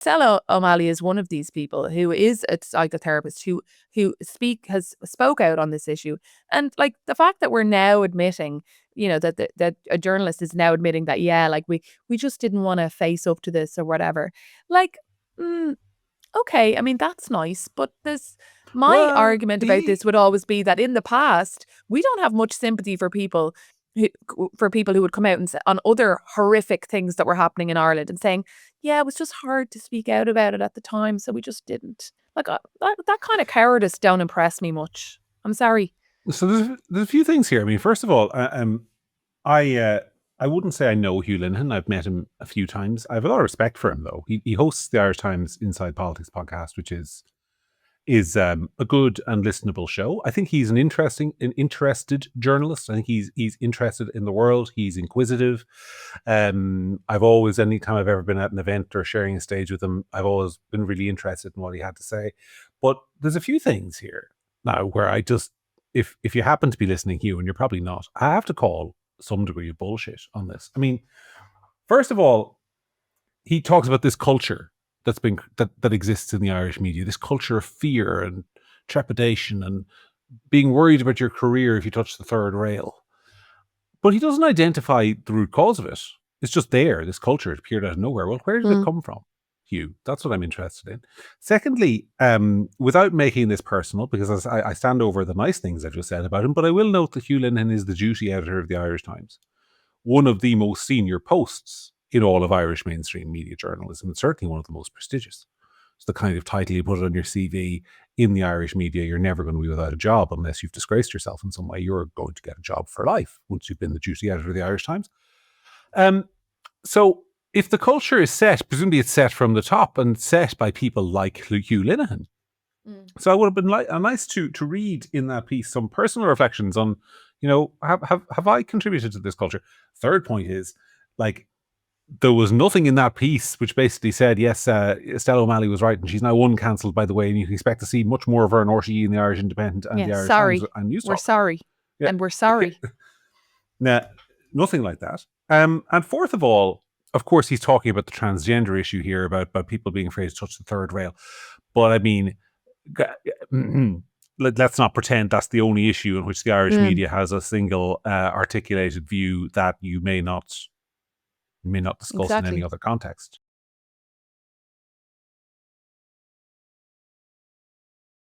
Stella O'Malley is one of these people who is a psychotherapist who has spoke out on this issue, and like the fact that we're now admitting, that a journalist is now admitting that, yeah, like we just didn't want to face up to this or whatever. Like, mm, okay, I mean that's nice, but there's my Well, argument about this would always be that in the past we don't have much sympathy for people who would come out and say on other horrific things that were happening in Ireland and saying, yeah, it was just hard to speak out about it at the time, so we just didn't. Like that kind of cowardice don't impress me much. I'm sorry. so there's a few things here. I mean, first of all, I wouldn't say I know Hugh Linehan. I've met him a few times. I have a lot of respect for him, though. He hosts the Irish Times Inside Politics podcast, which is a good and listenable show. I think he's an interested journalist. I think he's interested in the world. He's inquisitive. I've always, anytime I've ever been at an event or sharing a stage with him, I've always been really interested in what he had to say. But there's a few things here now where I just, if you happen to be listening, Hugh, and you're probably not, I have to call some degree of bullshit on this. I mean, first of all, he talks about this culture that exists in the Irish media, this culture of fear and trepidation and being worried about your career if you touch the third rail. But he doesn't identify the root cause of it. It's just there, this culture. It appeared out of nowhere. Well, where did it come from, Hugh? That's what I'm interested in. Secondly, without making this personal, because I stand over the nice things I've just said about him, but I will note that Hugh Linehan is the duty editor of the Irish Times, one of the most senior posts in all of Irish mainstream media journalism, and certainly one of the most prestigious. It's the kind of title you put on your CV in the Irish media. You're never going to be without a job unless you've disgraced yourself in some way. You're going to get a job for life once you've been the duty editor of the Irish Times. So if the culture is set, presumably it's set from the top and set by people like Hugh Linehan. So it would have been nice to read in that piece some personal reflections on, have I contributed to this culture? Third point is, like, there was nothing in that piece which basically said, yes, Stella O'Malley was right and she's now uncancelled, by the way, and you can expect to see much more of her in RTE and the Irish Independent and the Irish Times and News Talk. We're sorry. Yeah. And we're sorry. Nah, nothing like that. And fourth of all, of course, he's talking about the transgender issue here, about people being afraid to touch the third rail. But I mean, let's not pretend that's the only issue in which the Irish media has a single articulated view that you may not discuss in any other context.